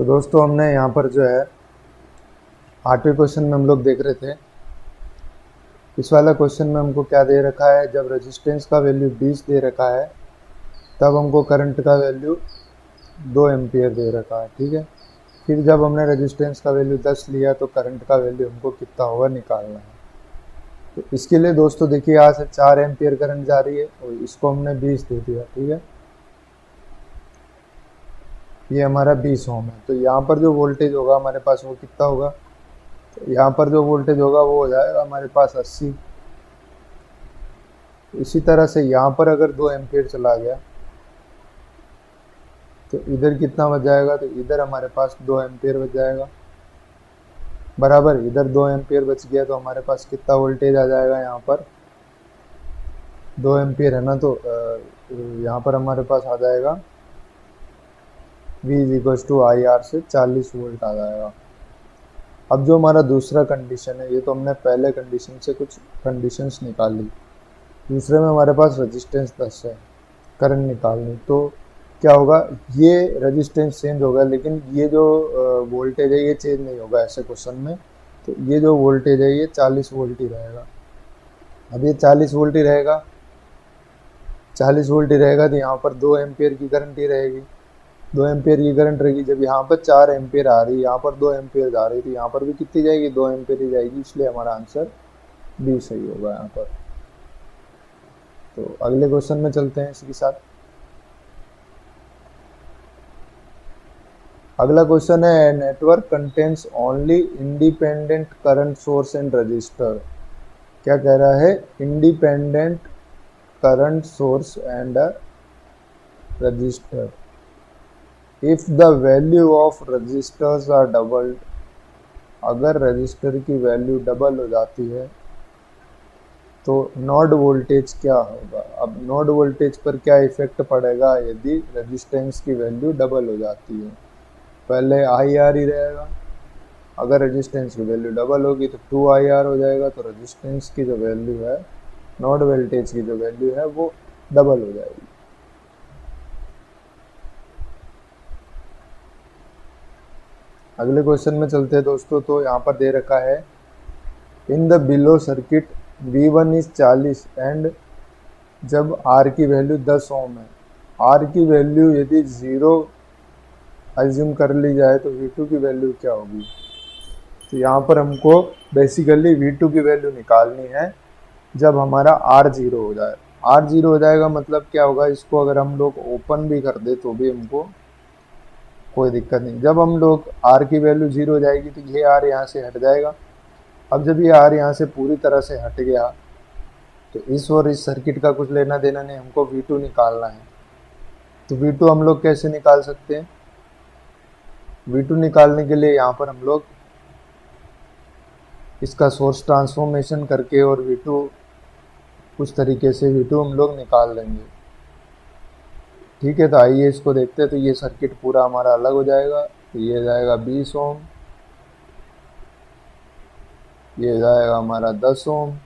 तो दोस्तों हमने यहाँ पर जो है 8वें क्वेश्चन में हम लोग देख रहे थे। इस वाला क्वेश्चन में हमको क्या दे रखा है, जब रेजिस्टेंस का वैल्यू 20 दे रखा है तब हमको करंट का वैल्यू 2 एम्पियर दे रखा है। ठीक है, फिर जब हमने रेजिस्टेंस का वैल्यू 10 लिया तो करंट का वैल्यू हमको कितना होगा निकालना है। तो इसके लिए दोस्तों देखिए, यहाँ से 4 एम्पियर करंट जा रही है और इसको हमने 20 दे दिया। ठीक है, ये हमारा 20 ओम है। तो यहाँ पर जो वोल्टेज होगा हमारे पास वो कितना होगा, तो यहाँ पर जो वोल्टेज होगा वो हो जाएगा हमारे पास 80। इसी तरह से यहाँ पर अगर 2 एम्पियर चला गया तो इधर कितना बच जाएगा, तो इधर हमारे पास 2 एम्पियर बच जाएगा बराबर। इधर 2 एम्पियर बच गया तो हमारे पास कितना वोल्टेज आ जाएगा, यहाँ पर 2 एम्पियर है ना, तो यहाँ पर हमारे पास आ जाएगा V = IR से 40 वोल्ट आ जाएगा। अब जो हमारा दूसरा कंडीशन है, ये तो हमने पहले कंडीशन से कुछ कंडीशंस निकाल ली। दूसरे में हमारे पास रेजिस्टेंस 10 है, करंट निकालनी। तो क्या होगा, ये रेजिस्टेंस चेंज होगा लेकिन ये जो वोल्टेज है ये चेंज नहीं होगा ऐसे क्वेश्चन में। तो ये जो वोल्टेज है ये 40 वोल्ट ही रहेगा। अब ये 40 वोल्ट ही रहेगा, 40 वोल्ट ही रहेगा तो यहाँ पर 2 एम्पियर की करंट ही रहेगी। 2 एम्पियर की करंट रहेगी। जब यहाँ पर 4 एम्पियर आ रही है, यहाँ पर 2 एम्पियर जा रही थी, यहाँ पर भी कितनी जाएगी, 2 एम्पियर ही जाएगी। इसलिए हमारा आंसर बी सही होगा यहाँ पर। तो अगले क्वेश्चन में चलते हैं इसके साथ। अगला क्वेश्चन है, network contains only independent current source and resistor. क्या कह रहा है, independent current source and resistor. If the value of resistors are doubled, अगर रजिस्टर की वैल्यू डबल हो जाती है तो नोड वोल्टेज क्या होगा। अब नोड वोल्टेज पर क्या इफेक्ट पड़ेगा यदि रेजिस्टेंस की वैल्यू डबल हो जाती है। पहले IR ही रहेगा, अगर रेजिस्टेंस की वैल्यू डबल होगी तो 2IR हो जाएगा। तो रेजिस्टेंस की जो वैल्यू है, नोड वोल्टेज की जो वैल्यू है वो डबल हो जाएगी। अगले क्वेश्चन में चलते हैं दोस्तों। तो यहाँ पर दे रखा है, in the below circuit V1 is 40 and जब R की वैल्यू 10 ओम है, R की वैल्यू यदि 0 अज्यूम कर ली जाए तो V2 की वैल्यू क्या होगी। तो यहाँ पर हमको बेसिकली V2 की वैल्यू निकालनी है जब हमारा R 0 हो जाए। R 0 हो जाएगा मतलब क्या होगा, इसको अगर हम लोग ओपन भी कर दे तो भी हमको कोई दिक्कत नहीं। जब हम लोग R की वैल्यू 0 हो जाएगी तो ये R यहाँ से हट जाएगा। अब जब ये R यहाँ से पूरी तरह से हट गया तो इस और इस सर्किट का कुछ लेना देना नहीं, हमको V2 निकालना है। तो V2 हम लोग कैसे निकाल सकते हैं, V2 निकालने के लिए यहाँ पर हम लोग इसका सोर्स ट्रांसफॉर्मेशन करके और V2 कुछ तरीके से V2 हम लोग निकाल लेंगे। ठीक है, तो आइए इसको देखते हैं। तो ये सर्किट पूरा हमारा अलग हो जाएगा। तो ये जाएगा 20 ओम, ये जाएगा हमारा 10 ओम,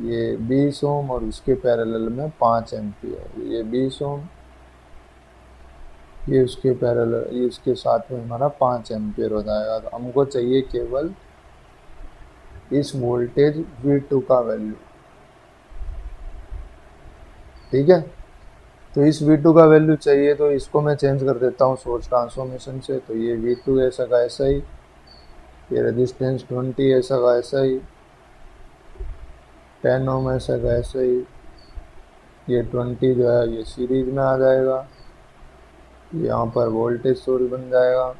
ये 20 ओम और उसके पैरेलल में 5 एम्पियर। ये 20 ओम, ये उसके पैरेलल, ये उसके साथ में हमारा 5 एम्पियर हो जाएगा। तो हमको चाहिए केवल इस वोल्टेज V2 का वैल्यू। ठीक है, तो इस V2 का वैल्यू चाहिए तो इसको मैं चेंज कर देता हूँ सोर्स ट्रांसफॉर्मेशन से। तो ये V2 ऐसा का ऐसा ही, ये रेजिस्टेंस 20 ऐसा का ऐसा ही, 10 ओम ऐसा का ऐसा ही, ये 20 जो है ये सीरीज में आ जाएगा। यहाँ पर वोल्टेज सोर्स बन जाएगा।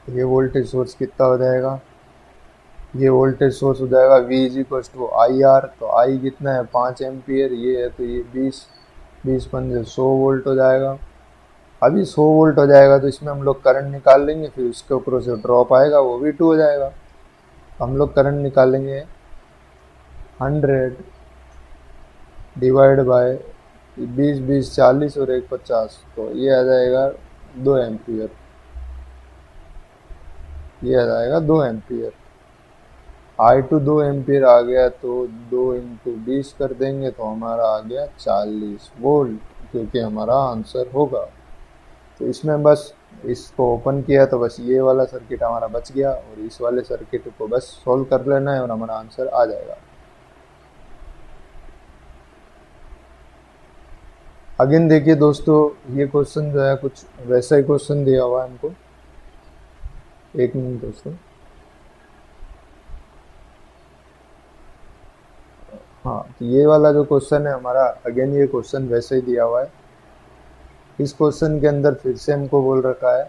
ये वोल्टेज सोर्स कितना हो जाएगा, ये वोल्टेज सोर्स हो जाएगा V = IR। तो I कितना है, 5 एम्पियर ये है। तो ये 20 पंजे 100 वोल्ट हो जाएगा। अभी 100 वोल्ट हो जाएगा तो इसमें हम लोग करंट निकाल लेंगे, फिर उसके ऊपर से ड्रॉप आएगा वो V2 हो जाएगा। हम लोग करंट निकालेंगे 100 डिवाइड बाय 20 20 40 और 1 50। तो ये आ जाएगा 2 एम्पियर, ये आ जाएगा 2 एम्पियर। I2 2 एम्पियर आ गया तो 2 × 20 कर देंगे तो हमारा आ गया 40 वोल्ट, क्योंकि हमारा आंसर होगा। तो इसमें बस इसको ओपन किया तो बस ये वाला सर्किट हमारा बच गया, और इस वाले सर्किट को बस सॉल्व कर लेना है और हमारा आंसर आ जाएगा। अगेन देखिए दोस्तों, ये क्वेश्चन जो है कुछ वैसा ही क्वेश्चन दिया हुआ है हमको। एक मिनट दोस्तों, हाँ, तो ये वाला जो क्वेश्चन है हमारा, अगेन ये क्वेश्चन वैसे ही दिया हुआ है। इस क्वेश्चन के अंदर फिर से हमको बोल रखा है,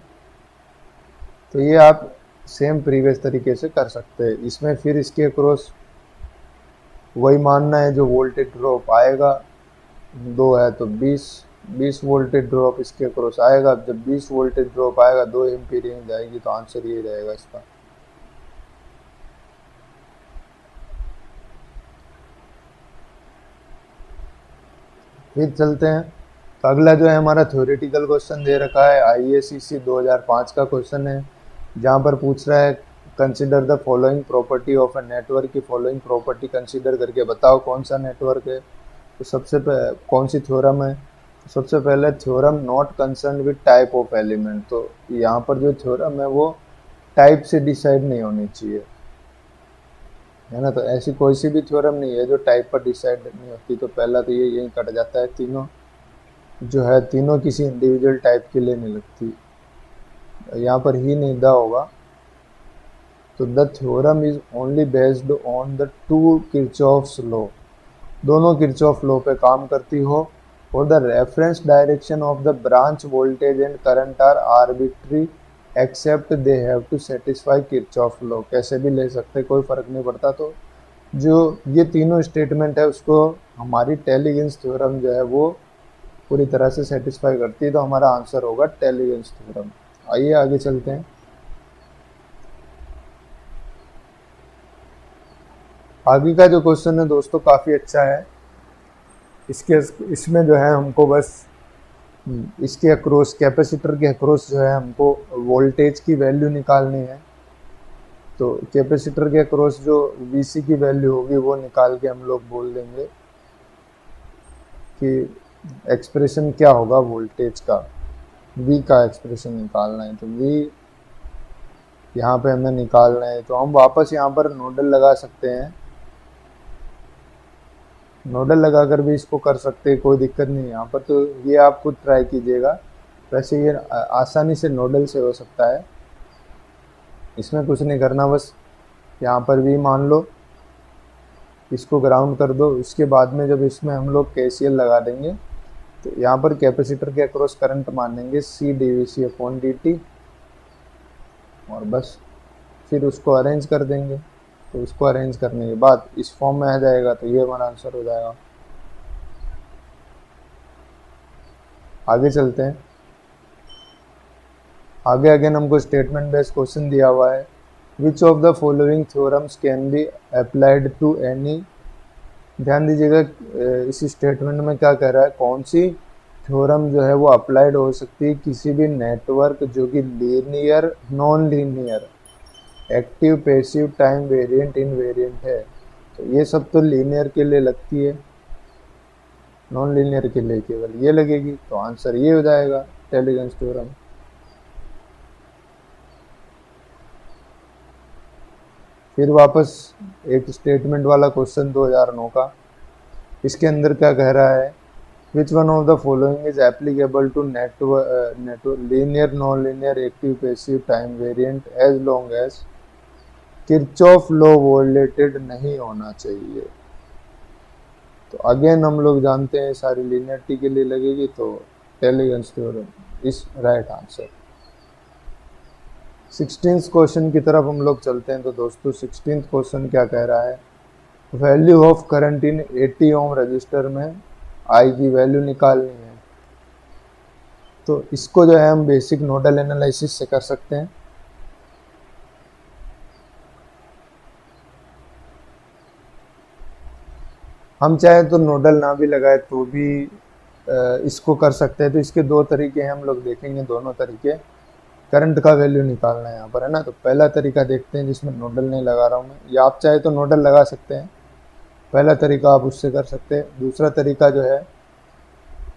तो ये आप सेम प्रीवियस तरीके से कर सकते हैं। इसमें फिर इसके अक्रॉस वही मानना है, जो वोल्टेज ड्रॉप आएगा 2 है तो 20 वोल्टेज ड्रॉप इसके अक्रॉस आएगा। जब 20 वोल्टेज ड्रॉप आएगा 2 एम्पीयर रेंज आएगी, तो आंसर ये रहेगा इसका। फिर चलते हैं, तो अगला जो है हमारा थ्योरेटिकल क्वेश्चन दे रखा है, IACC 2005 का क्वेश्चन है, जहाँ पर पूछ रहा है consider the following property of a network की फॉलोइंग प्रॉपर्टी कंसिडर करके बताओ कौन सा नेटवर्क है। तो सबसे कौन सी थ्योरम है, तो सबसे पहले theorem not concern with type of element. तो यहाँ पर जो थ्योरम है वो टाइप से डिसाइड नहीं होनी चाहिए, है ना। तो ऐसी कोई सी भी थ्योरम नहीं है जो टाइप पर डिसाइड नहीं होती। तो पहला तो ये यही कट जाता है, तीनों जो है तीनों किसी इंडिविजुअल टाइप के लिए नहीं लगती, यहाँ पर ही नहीं दा होगा। तो the theorem is only based on the 2 Kirchhoff's law, दोनों किरचॉफ लॉ पे काम करती हो, और the reference direction of the branch voltage and current are arbitrary except they have to satisfy Kirchhoff law. कैसे भी ले सकते, कोई फर्क नहीं पड़ता। तो जो ये तीनों स्टेटमेंट है उसको हमारी टेलीगेंस थ्योरम जो है वो पूरी तरह से सेटिस्फाई करती है। तो हमारा आंसर होगा टेलीगेंस थ्योरम। आइए आगे चलते हैं। आगे का जो क्वेश्चन है दोस्तों काफ़ी अच्छा है। इसमें जो है हमको बस इसके अक्रॉस, कैपेसिटर के अक्रॉस जो है हमको वोल्टेज की वैल्यू निकालनी है। तो कैपेसिटर के अक्रॉस जो VC की वैल्यू होगी वो निकाल के हम लोग बोल देंगे कि एक्सप्रेशन क्या होगा वोल्टेज का, V का एक्सप्रेशन निकालना है। तो V यहाँ पे हमें निकालना है, तो हम वापस यहाँ पर नोडल लगा सकते हैं, नोडल लगाकर भी इसको कर सकते हैं, कोई दिक्कत नहीं है यहाँ पर। तो ये आप खुद ट्राई कीजिएगा, वैसे ये आसानी से नोडल से हो सकता है, इसमें कुछ नहीं करना। बस यहाँ पर भी मान लो, इसको ग्राउंड कर दो। इसके बाद में जब इसमें हम लोग KCL लगा देंगे, तो यहाँ पर कैपेसिटर के अक्रॉस करंट मानेंगे CdVC/dt, और बस फिर उसको अरेंज कर देंगे। तो इसको अरेंज करने के बाद इस फॉर्म में आ जाएगा, तो ये हमारा आंसर हो जाएगा। आगे चलते हैं। आगे अगेन हमको स्टेटमेंट बेस्ड क्वेश्चन दिया हुआ है, which of the following theorems can be applied to any. ध्यान दीजिएगा इस स्टेटमेंट में क्या कह रहा है, कौन सी थ्योरम जो है वो अप्लाइड हो सकती है किसी भी नेटवर्क जो कि linear, non linear, active, passive, time variant, invariant है। तो ये सब तो लीनियर के लिए लगती है, नॉन लीनियर के लिए केवल ये लगेगी। तो आंसर ये हो जाएगा टेलीगेंस थ्योरम। फिर वापस एक स्टेटमेंट वाला क्वेश्चन 2009 का, इसके अंदर क्या कह रहा है, which one of the following is applicable to network linear, non linear, active, passive, time variant as long as Kirchhoff law violated नहीं होना चाहिए। तो अगेन हम लोग जानते हैं सारी लीनियरिटी के लिए लगेगी, तो Tellegen's theorem is right answer. 16th question की तरफ हम लोग चलते हैं। तो दोस्तों 16th क्वेश्चन क्या कह रहा है, value of current in 80 ohm resistor में I की वैल्यू निकालनी है। तो इसको जो है हम बेसिक नोडल एनालिसिस से कर सकते हैं। हम चाहे तो नोडल ना भी लगाए तो भी इसको कर सकते हैं। तो इसके 2 तरीके हैं, हम लोग देखेंगे दोनों तरीके। करंट का वैल्यू निकालना है यहाँ पर, है ना। तो पहला तरीका देखते हैं जिसमें नोडल नहीं लगा रहा हूँ मैं, या आप चाहे तो नोडल लगा सकते हैं। पहला तरीका आप उससे कर सकते हैं। दूसरा तरीका जो है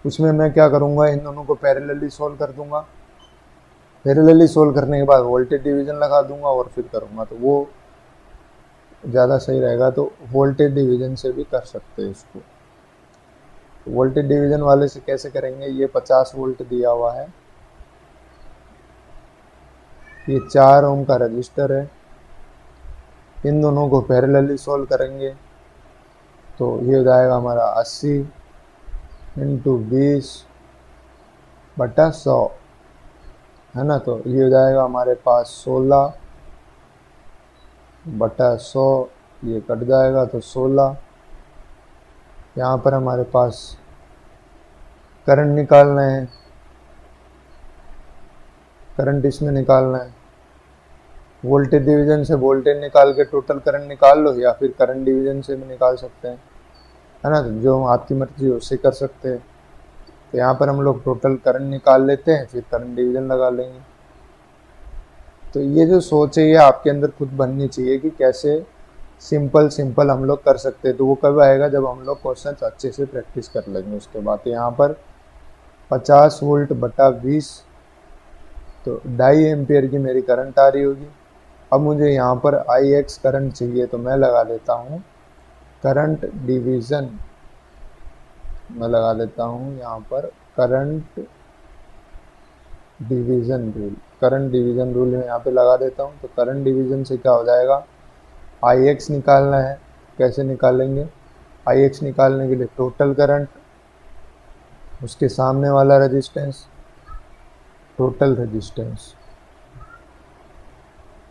उसमें मैं क्या करूँगा, इन दोनों को पैरेलली सोल्व कर दूंगा। पैरेलली सोल्व करने के बाद वोल्टेज डिवीजन लगा दूंगा और फिर करूंगा, तो वो ज़्यादा सही रहेगा। तो वोल्टेज डिवीजन से भी कर सकते हैं इसको। तो वोल्टेज डिवीजन वाले से कैसे करेंगे, ये 50 वोल्ट दिया हुआ है, ये 4 ओम का रजिस्टर है, इन दोनों को पैरेलली सोल्व करेंगे तो ये हो जाएगा हमारा 80 इंटू 20/100, है ना। तो ये हो जाएगा हमारे पास 16/100, ये कट जाएगा तो 16। यहाँ पर हमारे पास करंट निकालना है, करंट इसमें निकालना है। वोल्टेज डिवीजन से वोल्टेज निकाल के टोटल करंट निकाल लो, या फिर करंट डिवीजन से भी निकाल सकते हैं, है ना। तो जो आपकी मर्जी हो उससे कर सकते हैं। तो यहाँ पर हम लोग टोटल करंट निकाल लेते हैं, फिर करंट डिवीजन लगा लेंगे। तो ये जो सोच है ये आपके अंदर खुद बननी चाहिए कि कैसे सिंपल हम लोग कर सकते हैं। तो वो कब आएगा, जब हम लोग क्वेश्चन अच्छे से प्रैक्टिस कर लेंगे उसके बाद। तो यहाँ पर 50 वोल्ट बटा 20, तो 2.5 एम्पियर की मेरी करंट आ रही होगी। अब मुझे यहाँ पर IX करंट चाहिए, तो मैं लगा देता हूँ करंट डिवीज़न, मैं लगा देता हूँ यहाँ पर current division rule, current division rule मैं यहाँ पे लगा देता हूँ। तो करंट डिवीज़न से क्या हो जाएगा, IX निकालना है, कैसे निकालेंगे, IX निकालने के लिए टोटल करंट, उसके सामने वाला रेजिस्टेंस, टोटल रेजिस्टेंस।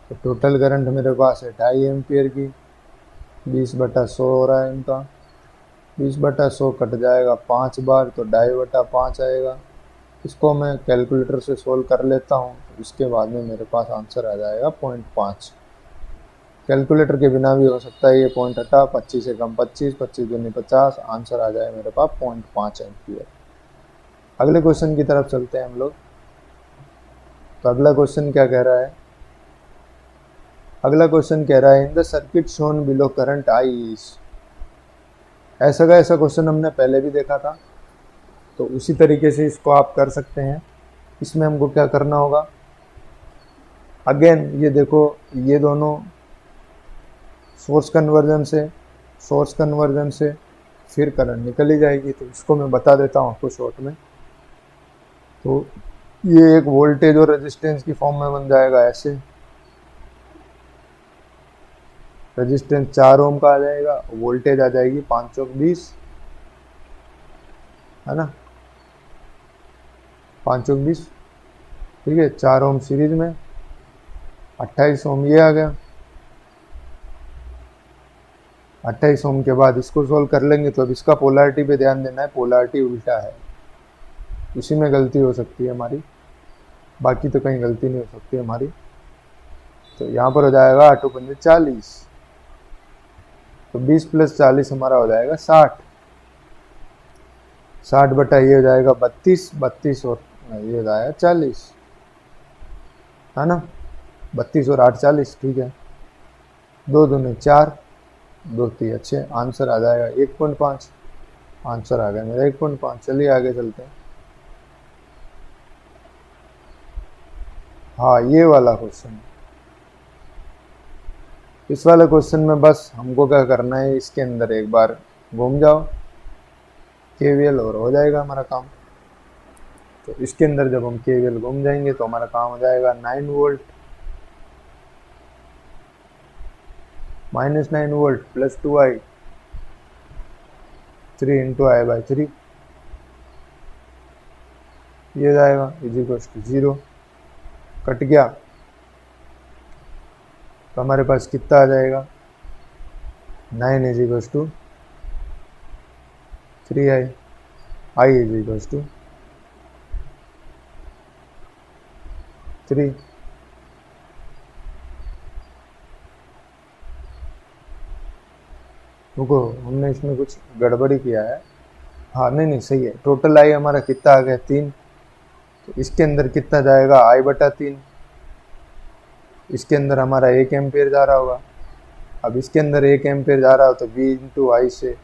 तो टोटल करंट मेरे पास है 2.5 एम्पियर की, 20/100 हो रहा है इनका, 20/100 कट जाएगा 5 बार, तो 2.5/5 आएगा। इसको मैं कैलकुलेटर से सोल्व कर लेता हूँ, तो इसके बाद में मेरे पास आंसर आ जाएगा 0.5। कैलकुलेटर के बिना भी हो सकता है, ये पॉइंट हटा, 25 से कम 25, 25 दूनी 50, आंसर आ जाए मेरे पास 0.5 एम्पियर। अगले क्वेश्चन की तरफ चलते हैं हम लोग। तो अगला क्वेश्चन क्या कह रहा है, अगला क्वेश्चन कह रहा है in the circuit shown below current I is. ऐसा का ऐसा क्वेश्चन हमने पहले भी देखा था, तो उसी तरीके से इसको आप कर सकते हैं। इसमें हमको क्या करना होगा, अगेन ये देखो, ये दोनों सोर्स कन्वर्जन से फिर करंट निकल ही जाएगी। तो इसको मैं बता देता हूँ आपको शॉर्ट में। तो ये एक वोल्टेज और रेजिस्टेंस की फॉर्म में बन जाएगा ऐसे, रेजिस्टेंस 4 ओम का आ जाएगा, वोल्टेज आ जाएगी 5 चौक 20, है ना, 5 चौक 20, ठीक है। 4 ओम सीरीज में, 28 ओम ये आ गया। 28 ओम के बाद इसको सोल्व कर लेंगे। तो अब इसका पोलैरिटी पे ध्यान देना है, पोलैरिटी उल्टा है, उसी में गलती हो सकती है हमारी, बाकी तो कहीं गलती नहीं हो सकती हमारी। तो यहाँ पर हो जाएगा 8 पंजे 40, तो 20 + 40 हमारा हो जाएगा 60। 60 बटा ये हो जाएगा 32, 32 और ये हो जाएगा 40, है ना। 32 और 8 40, ठीक है। 2 दूनी 4, 2 3 अच्छे, आंसर आ जाएगा 1.5। आंसर आ गया मेरा 1.5। चलिए आगे चलते हैं। हाँ, ये वाला क्वेश्चन, इस वाले क्वेश्चन में बस हमको क्या करना है, इसके अंदर एक बार घूम जाओ KVL और हो जाएगा हमारा काम। तो इसके अंदर जब हम KVL घूम जाएंगे तो हमारा काम हो जाएगा 9 वोल्ट -9 वोल्ट + 2I, 3 × I/3, ये जाएगा = 0, कट गया। तो हमारे पास कितना आ जाएगा, 9 = 3I, I = 3। रुको, हमने इसमें कुछ गड़बड़ी किया है। हाँ नहीं सही है। टोटल I हमारा कितना आ गया, 3। तो इसके अंदर कितना जाएगा, I/3। इसके अंदर हमारा 1 एम्पियर जा रहा होगा। अब इसके अंदर 1 एम्पियर जा रहा हो तो V × I से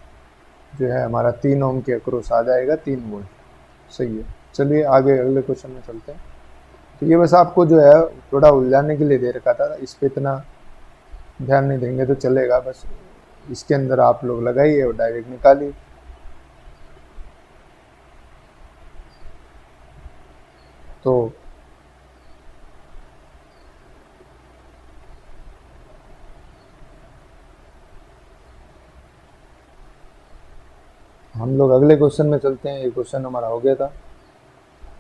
जो है हमारा 3 ओम के अक्रॉस आ जाएगा 3 वोल्ट। सही है। चलिए आगे अगले क्वेश्चन में चलते हैं। तो ये बस आपको जो है थोड़ा उलझाने के लिए दे रखा था, इस पे इतना ध्यान नहीं देंगे तो चलेगा। बस इसके अंदर आप लोग लगाइए और डायरेक्ट निकालिए। तो हम लोग अगले क्वेश्चन में चलते हैं। ये क्वेश्चन हमारा हो गया था।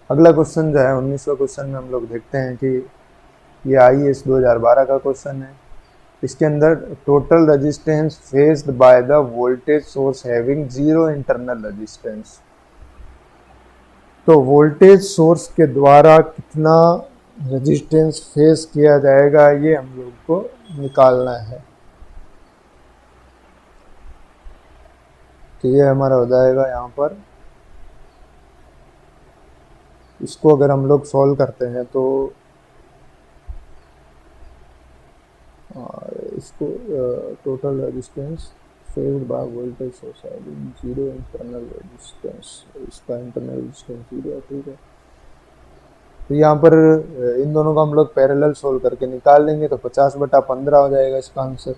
अगला क्वेश्चन जो है 19वां क्वेश्चन में हम लोग देखते हैं कि ये IAS 2012 का क्वेश्चन है। इसके अंदर total resistance faced by the voltage source having zero internal resistance. तो वोल्टेज सोर्स के द्वारा कितना रेजिस्टेंस फेस किया जाएगा, ये हम लोग को निकालना है। तो ये हमारा हो जाएगा यहाँ पर। इसको अगर हम लोग सॉल्व करते हैं तो इसको total resistance faced by voltage source having zero internal resistance, इसका इंटरनल रेजिस्टेंस जीरो है, ठीक है। तो यहाँ पर इन दोनों को हम लोग पैरेलल सोल्व करके निकाल लेंगे तो 50/15 हो जाएगा इसका आंसर,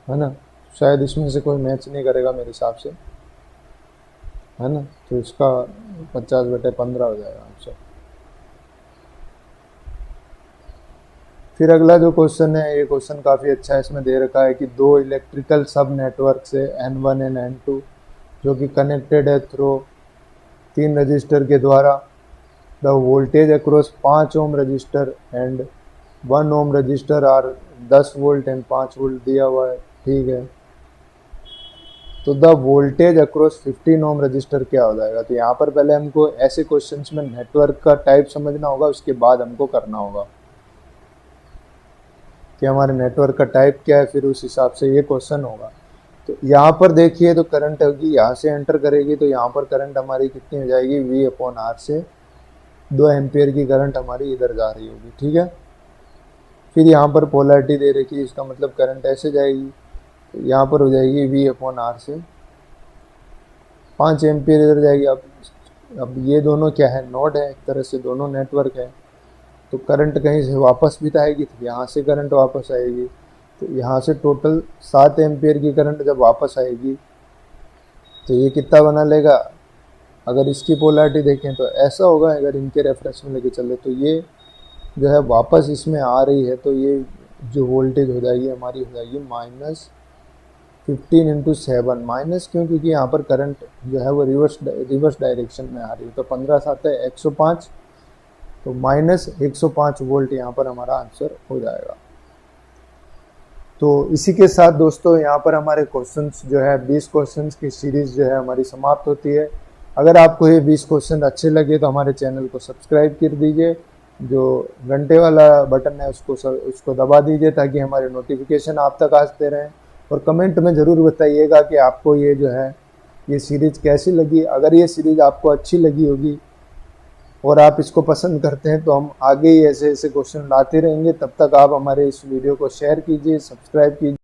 है ना। शायद इसमें से कोई मैच नहीं करेगा मेरे हिसाब से, है ना। तो इसका 50/15 हो जाएगा आंसर। फिर अगला जो क्वेश्चन है, ये क्वेश्चन काफ़ी अच्छा है। इसमें दे रखा है कि दो इलेक्ट्रिकल सब नेटवर्क से N1 एंड N2 जो कि कनेक्टेड है थ्रू 3 रजिस्टर के द्वारा। The voltage across 5 ohm resistor and 1 ohm resistor are 10 volt and 5 volt दिया हुआ है, ठीक है। तो the voltage across 15 ohm resistor क्या हो जाएगा। तो यहाँ पर पहले हमको ऐसे क्वेश्चंस में नेटवर्क का टाइप समझना होगा, उसके बाद हमको करना होगा कि हमारे नेटवर्क का टाइप क्या है, फिर उस हिसाब से ये क्वेश्चन होगा। तो यहाँ पर देखिए, तो करंट होगी यहाँ से एंटर करेगी तो यहाँ पर करंट हमारी कितनी हो जाएगी, V/R से 2 एम्पियर की करंट हमारी इधर जा रही होगी, ठीक है। फिर यहाँ पर पोलैरिटी दे रखी है, इसका मतलब करंट ऐसे जाएगी, तो यहाँ पर हो जाएगी V/R से 5 एम्पियर इधर जाएगी। अब ये दोनों क्या है, नोड है, एक तरह से दोनों नेटवर्क है। तो करंट कहीं से वापस भी तो आएगी, तो यहाँ से करंट वापस आएगी। तो यहाँ से टोटल 7 एम्पियर की करंट जब वापस आएगी तो ये कितना बना लेगा। अगर इसकी पोलैरिटी देखें तो ऐसा होगा, अगर इनके रेफरेंस में लेके चले तो ये जो है वापस इसमें आ रही है, तो ये जो वोल्टेज हो जाएगी हमारी हो जाएगी -15 × 7। माइनस क्यों, क्योंकि यहाँ पर करंट जो है वो रिवर्स डायरेक्शन में आ रही है। तो 15 7 है 105, तो -105 वोल्ट यहाँ पर हमारा आंसर हो जाएगा। तो इसी के साथ दोस्तों यहाँ पर हमारे क्वेश्चंस जो है 20 क्वेश्चंस की सीरीज़ जो है हमारी समाप्त होती है। अगर आपको ये 20 क्वेश्चन अच्छे लगे तो हमारे चैनल को सब्सक्राइब कर दीजिए, जो घंटे वाला बटन है उसको दबा दीजिए ताकि हमारे नोटिफिकेशन आप तक आते रहें। और कमेंट में ज़रूर बताइएगा कि आपको ये जो है ये सीरीज़ कैसी लगी। अगर ये सीरीज़ आपको अच्छी लगी होगी और आप इसको पसंद करते हैं तो हम आगे ही ऐसे ऐसे क्वेश्चन लाते रहेंगे। तब तक आप हमारे इस वीडियो को शेयर कीजिए, सब्सक्राइब कीजिए।